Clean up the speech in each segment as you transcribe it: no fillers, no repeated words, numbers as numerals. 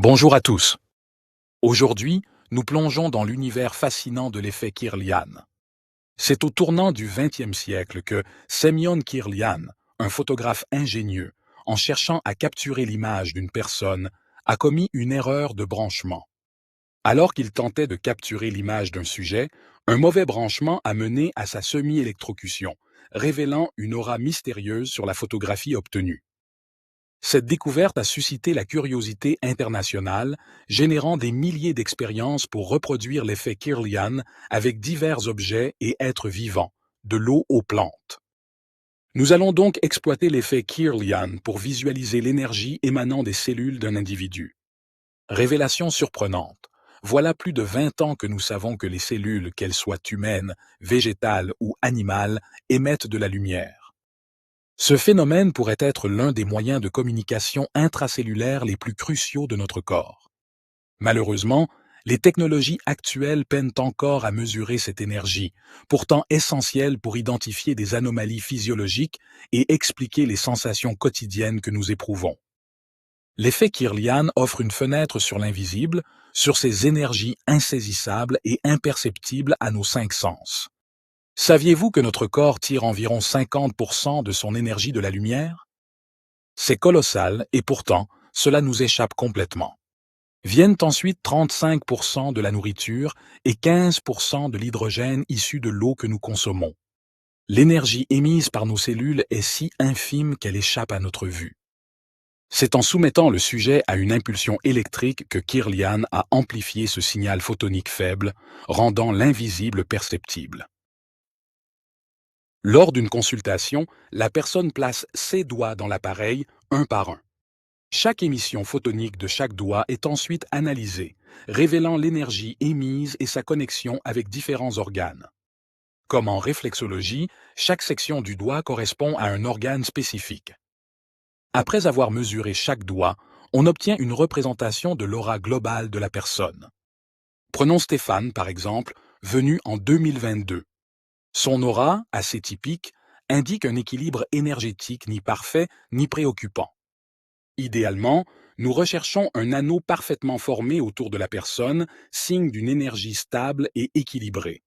Bonjour à tous. Aujourd'hui, nous plongeons dans l'univers fascinant de l'effet Kirlian. C'est au tournant du XXe siècle que Semyon Kirlian, un photographe ingénieux, en cherchant à capturer l'image d'une personne, a commis une erreur de branchement. Alors qu'il tentait de capturer l'image d'un sujet, un mauvais branchement a mené à sa semi-électrocution, révélant une aura mystérieuse sur la photographie obtenue. Cette découverte a suscité la curiosité internationale, générant des milliers d'expériences pour reproduire l'effet Kirlian avec divers objets et êtres vivants, de l'eau aux plantes. Nous allons donc exploiter l'effet Kirlian pour visualiser l'énergie émanant des cellules d'un individu. Révélation surprenante. Voilà plus de 20 ans que nous savons que les cellules, qu'elles soient humaines, végétales ou animales, émettent de la lumière. Ce phénomène pourrait être l'un des moyens de communication intracellulaire les plus cruciaux de notre corps. Malheureusement, les technologies actuelles peinent encore à mesurer cette énergie, pourtant essentielle pour identifier des anomalies physiologiques et expliquer les sensations quotidiennes que nous éprouvons. L'effet Kirlian offre une fenêtre sur l'invisible, sur ces énergies insaisissables et imperceptibles à nos 5 sens. Saviez-vous que notre corps tire environ 50% de son énergie de la lumière? C'est colossal et pourtant, cela nous échappe complètement. Viennent ensuite 35% de la nourriture et 15% de l'hydrogène issu de l'eau que nous consommons. L'énergie émise par nos cellules est si infime qu'elle échappe à notre vue. C'est en soumettant le sujet à une impulsion électrique que Kirlian a amplifié ce signal photonique faible, rendant l'invisible perceptible. Lors d'une consultation, la personne place ses doigts dans l'appareil, un par un. Chaque émission photonique de chaque doigt est ensuite analysée, révélant l'énergie émise et sa connexion avec différents organes. Comme en réflexologie, chaque section du doigt correspond à un organe spécifique. Après avoir mesuré chaque doigt, on obtient une représentation de l'aura globale de la personne. Prenons Stéphane, par exemple, venu en 2022. Son aura, assez typique, indique un équilibre énergétique ni parfait ni préoccupant. Idéalement, nous recherchons un anneau parfaitement formé autour de la personne, signe d'une énergie stable et équilibrée.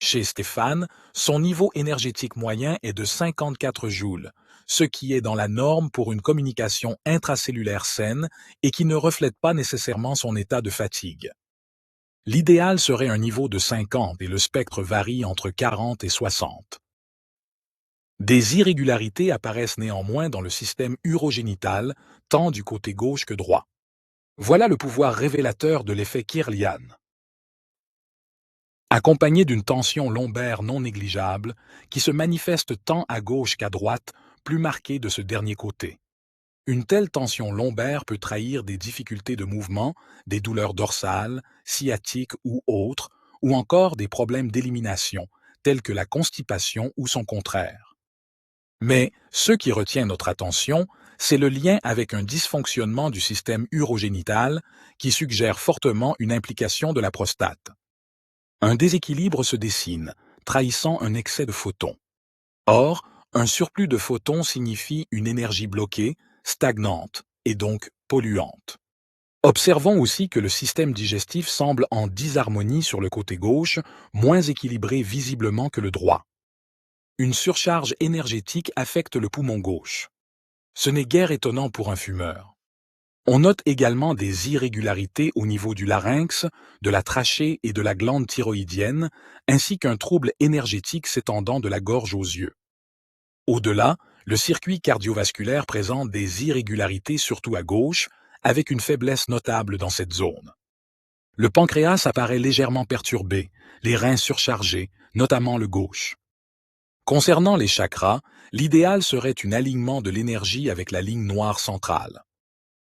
Chez Stéphane, son niveau énergétique moyen est de 54 joules, ce qui est dans la norme pour une communication intracellulaire saine et qui ne reflète pas nécessairement son état de fatigue. L'idéal serait un niveau de 50 et le spectre varie entre 40 et 60. Des irrégularités apparaissent néanmoins dans le système urogénital, tant du côté gauche que droit. Voilà le pouvoir révélateur de l'effet Kirlian. Accompagné d'une tension lombaire non négligeable, qui se manifeste tant à gauche qu'à droite, plus marquée de ce dernier côté. Une telle tension lombaire peut trahir des difficultés de mouvement, des douleurs dorsales, sciatiques ou autres, ou encore des problèmes d'élimination, tels que la constipation ou son contraire. Mais ce qui retient notre attention, c'est le lien avec un dysfonctionnement du système urogénital qui suggère fortement une implication de la prostate. Un déséquilibre se dessine, trahissant un excès de photons. Or, un surplus de photons signifie une énergie bloquée, stagnante et donc polluante. Observons aussi que le système digestif semble en disharmonie sur le côté gauche, moins équilibré visiblement que le droit. Une surcharge énergétique affecte le poumon gauche. Ce n'est guère étonnant pour un fumeur. On note également des irrégularités au niveau du larynx, de la trachée et de la glande thyroïdienne, ainsi qu'un trouble énergétique s'étendant de la gorge aux yeux. Au-delà, le circuit cardiovasculaire présente des irrégularités surtout à gauche, avec une faiblesse notable dans cette zone. Le pancréas apparaît légèrement perturbé, les reins surchargés, notamment le gauche. Concernant les chakras, l'idéal serait un alignement de l'énergie avec la ligne noire centrale.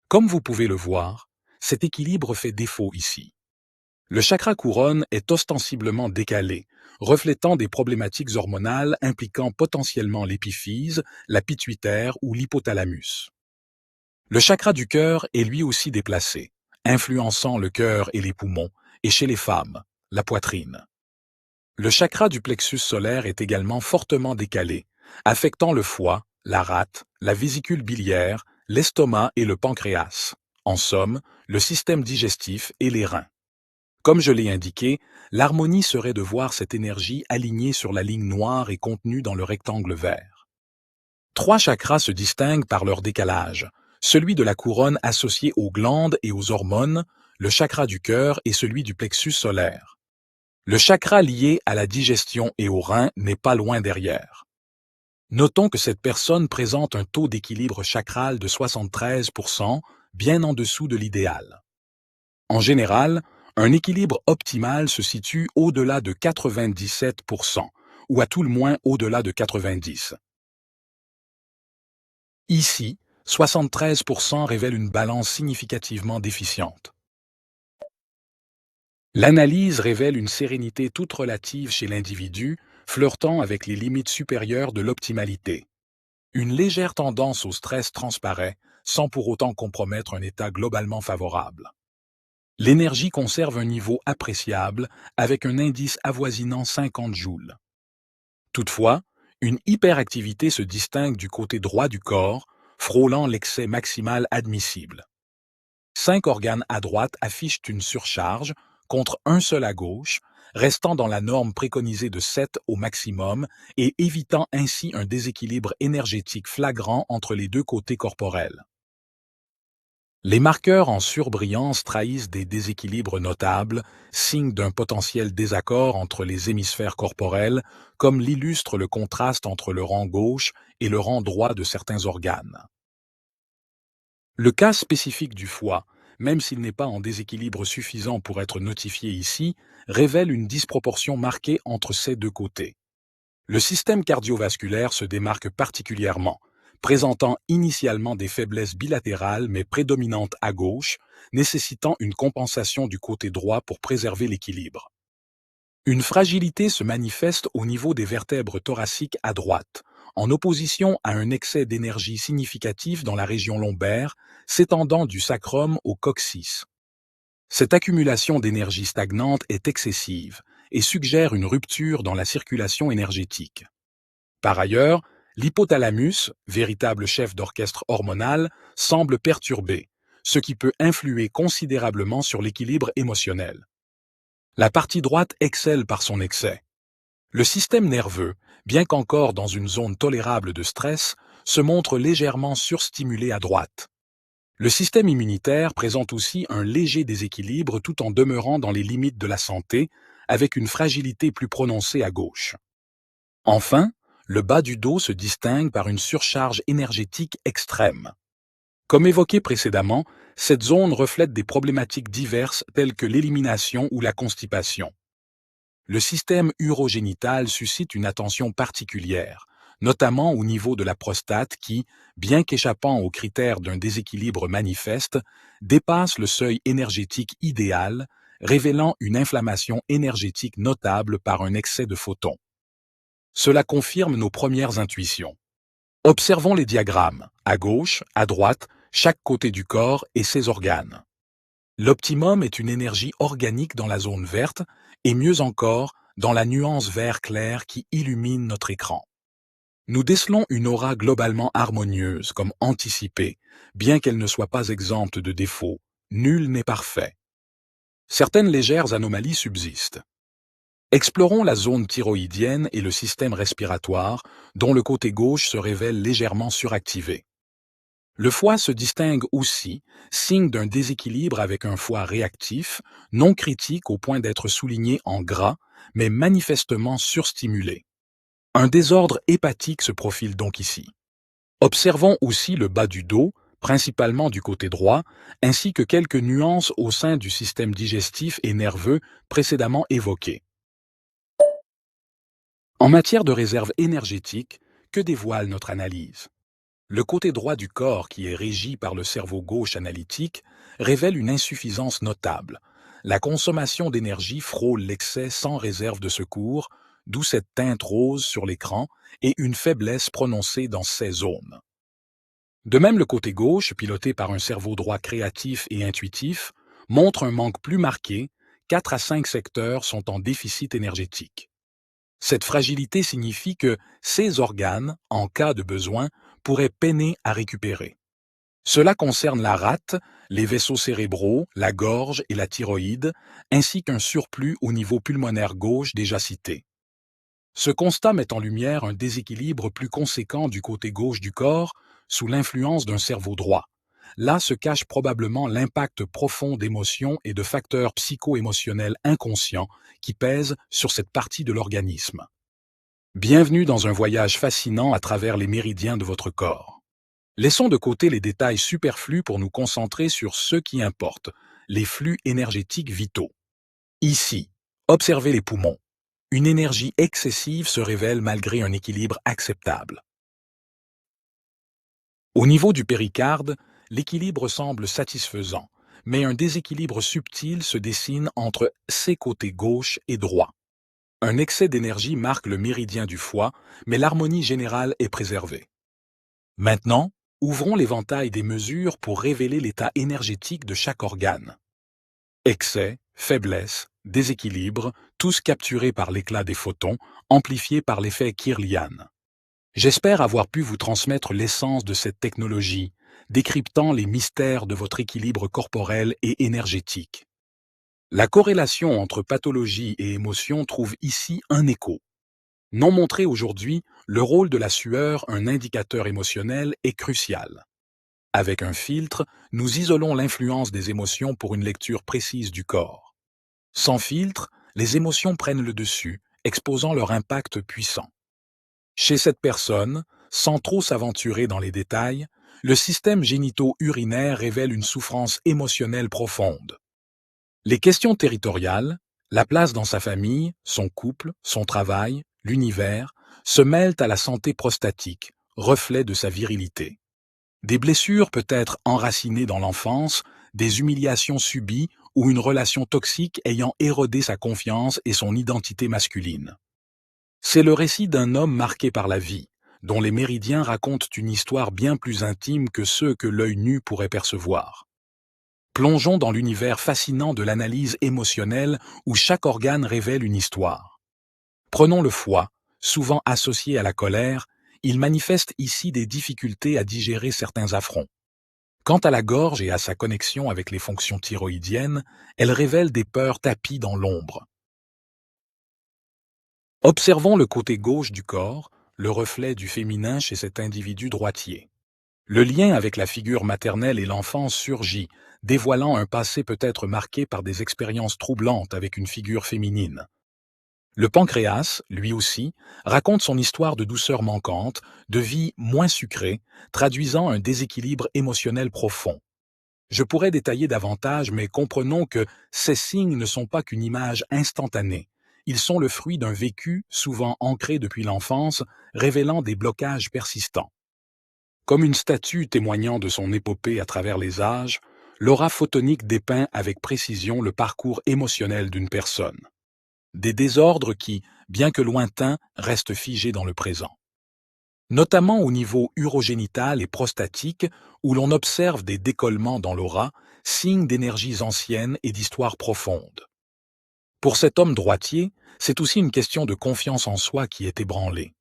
Comme vous pouvez le voir, cet équilibre fait défaut ici. Le chakra couronne est ostensiblement décalé, reflétant des problématiques hormonales impliquant potentiellement l'épiphyse, la pituitaire ou l'hypothalamus. Le chakra du cœur est lui aussi déplacé, influençant le cœur et les poumons, et chez les femmes, la poitrine. Le chakra du plexus solaire est également fortement décalé, affectant le foie, la rate, la vésicule biliaire, l'estomac et le pancréas. en somme, le système digestif et les reins. Comme je l'ai indiqué, l'harmonie serait de voir cette énergie alignée sur la ligne noire et contenue dans le rectangle vert. 3 chakras se distinguent par leur décalage, celui de la couronne associé aux glandes et aux hormones, le chakra du cœur et celui du plexus solaire. Le chakra lié à la digestion et aux reins n'est pas loin derrière. Notons que cette personne présente un taux d'équilibre chakral de 73%, bien en dessous de l'idéal. En général, un équilibre optimal se situe au-delà de 97%, ou à tout le moins au-delà de 90%. Ici, 73% révèle une balance significativement déficiente. L'analyse révèle une sérénité toute relative chez l'individu, flirtant avec les limites supérieures de l'optimalité. Une légère tendance au stress transparaît, sans pour autant compromettre un état globalement favorable. L'énergie conserve un niveau appréciable, avec un indice avoisinant 50 joules. Toutefois, une hyperactivité se distingue du côté droit du corps, frôlant l'excès maximal admissible. 5 organes à droite affichent une surcharge, contre un seul à gauche, restant dans la norme préconisée de 7 au maximum et évitant ainsi un déséquilibre énergétique flagrant entre les deux côtés corporels. Les marqueurs en surbrillance trahissent des déséquilibres notables, signe d'un potentiel désaccord entre les hémisphères corporels, comme l'illustre le contraste entre le rang gauche et le rang droit de certains organes. Le cas spécifique du foie, même s'il n'est pas en déséquilibre suffisant pour être notifié ici, révèle une disproportion marquée entre ces deux côtés. Le système cardiovasculaire se démarque particulièrement, présentant initialement des faiblesses bilatérales mais prédominantes à gauche, nécessitant une compensation du côté droit pour préserver l'équilibre. Une fragilité se manifeste au niveau des vertèbres thoraciques à droite, en opposition à un excès d'énergie significatif dans la région lombaire, s'étendant du sacrum au coccyx. Cette accumulation d'énergie stagnante est excessive et suggère une rupture dans la circulation énergétique. Par ailleurs, l'hypothalamus, véritable chef d'orchestre hormonal, semble perturbé, ce qui peut influer considérablement sur l'équilibre émotionnel. La partie droite excelle par son excès. Le système nerveux, bien qu'encore dans une zone tolérable de stress, se montre légèrement surstimulé à droite. Le système immunitaire présente aussi un léger déséquilibre tout en demeurant dans les limites de la santé, avec une fragilité plus prononcée à gauche. Enfin, le bas du dos se distingue par une surcharge énergétique extrême. Comme évoqué précédemment, cette zone reflète des problématiques diverses telles que l'élimination ou la constipation. Le système urogénital suscite une attention particulière, notamment au niveau de la prostate qui, bien qu'échappant aux critères d'un déséquilibre manifeste, dépasse le seuil énergétique idéal, révélant une inflammation énergétique notable par un excès de photons. Cela confirme nos premières intuitions. Observons les diagrammes, à gauche, à droite, chaque côté du corps et ses organes. L'optimum est une énergie organique dans la zone verte et mieux encore dans la nuance vert clair qui illumine notre écran. Nous décelons une aura globalement harmonieuse comme anticipée, bien qu'elle ne soit pas exempte de défauts. Nul n'est parfait. Certaines légères anomalies subsistent. Explorons la zone thyroïdienne et le système respiratoire, dont le côté gauche se révèle légèrement suractivé. Le foie se distingue aussi, signe d'un déséquilibre avec un foie réactif, non critique au point d'être souligné en gras, mais manifestement surstimulé. Un désordre hépatique se profile donc ici. Observons aussi le bas du dos, principalement du côté droit, ainsi que quelques nuances au sein du système digestif et nerveux précédemment évoqués. En matière de réserve énergétique, que dévoile notre analyse? Le côté droit du corps, qui est régi par le cerveau gauche analytique, révèle une insuffisance notable. La consommation d'énergie frôle l'excès sans réserve de secours, d'où cette teinte rose sur l'écran et une faiblesse prononcée dans ces zones. De même, le côté gauche, piloté par un cerveau droit créatif et intuitif, montre un manque plus marqué, 4 à 5 secteurs sont en déficit énergétique. Cette fragilité signifie que ces organes, en cas de besoin, pourraient peiner à récupérer. Cela concerne la rate, les vaisseaux cérébraux, la gorge et la thyroïde, ainsi qu'un surplus au niveau pulmonaire gauche déjà cité. Ce constat met en lumière un déséquilibre plus conséquent du côté gauche du corps sous l'influence d'un cerveau droit. Là se cache probablement l'impact profond d'émotions et de facteurs psycho-émotionnels inconscients qui pèsent sur cette partie de l'organisme. Bienvenue dans un voyage fascinant à travers les méridiens de votre corps. Laissons de côté les détails superflus pour nous concentrer sur ce qui importe, les flux énergétiques vitaux. Ici, observez les poumons. Une énergie excessive se révèle malgré un équilibre acceptable. Au niveau du péricarde, l'équilibre semble satisfaisant, mais un déséquilibre subtil se dessine entre ses côtés gauche et droit. Un excès d'énergie marque le méridien du foie, mais l'harmonie générale est préservée. Maintenant, ouvrons l'éventail des mesures pour révéler l'état énergétique de chaque organe. Excès, faiblesse, déséquilibre, tous capturés par l'éclat des photons, amplifiés par l'effet Kirlian. J'espère avoir pu vous transmettre l'essence de cette technologie, décryptant les mystères de votre équilibre corporel et énergétique. La corrélation entre pathologie et émotion trouve ici un écho. Non montré aujourd'hui, le rôle de la sueur, un indicateur émotionnel, est crucial. Avec un filtre, nous isolons l'influence des émotions pour une lecture précise du corps. Sans filtre, les émotions prennent le dessus, exposant leur impact puissant. Chez cette personne, sans trop s'aventurer dans les détails, le système génito-urinaire révèle une souffrance émotionnelle profonde. Les questions territoriales, la place dans sa famille, son couple, son travail, l'univers, se mêlent à la santé prostatique, reflet de sa virilité. Des blessures peut-être enracinées dans l'enfance, des humiliations subies ou une relation toxique ayant érodé sa confiance et son identité masculine. C'est le récit d'un homme marqué par la vie, dont les méridiens racontent une histoire bien plus intime que ceux que l'œil nu pourrait percevoir. Plongeons dans l'univers fascinant de l'analyse émotionnelle où chaque organe révèle une histoire. Prenons le foie, souvent associé à la colère, il manifeste ici des difficultés à digérer certains affronts. Quant à la gorge et à sa connexion avec les fonctions thyroïdiennes, elle révèle des peurs tapies dans l'ombre. Observons le côté gauche du corps, le reflet du féminin chez cet individu droitier. Le lien avec la figure maternelle et l'enfance surgit, dévoilant un passé peut-être marqué par des expériences troublantes avec une figure féminine. Le pancréas, lui aussi, raconte son histoire de douceur manquante, de vie moins sucrée, traduisant un déséquilibre émotionnel profond. Je pourrais détailler davantage, mais comprenons que ces signes ne sont pas qu'une image instantanée. Ils sont le fruit d'un vécu, souvent ancré depuis l'enfance, révélant des blocages persistants. Comme une statue témoignant de son épopée à travers les âges, l'aura photonique dépeint avec précision le parcours émotionnel d'une personne. Des désordres qui, bien que lointains, restent figés dans le présent. Notamment au niveau urogénital et prostatique, où l'on observe des décollements dans l'aura, signes d'énergies anciennes et d'histoires profondes. Pour cet homme droitier, c'est aussi une question de confiance en soi qui est ébranlée.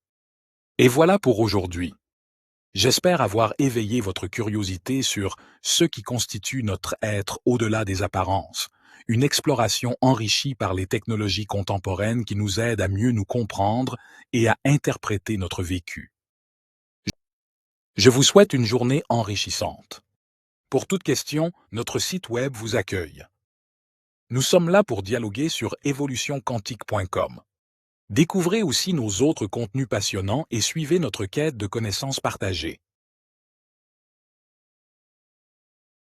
Et voilà pour aujourd'hui. J'espère avoir éveillé votre curiosité sur ce qui constitue notre être au-delà des apparences, une exploration enrichie par les technologies contemporaines qui nous aident à mieux nous comprendre et à interpréter notre vécu. Je vous souhaite une journée enrichissante. Pour toute question, notre site web vous accueille. Nous sommes là pour dialoguer sur evolutionquantique.com. Découvrez aussi nos autres contenus passionnants et suivez notre quête de connaissances partagées.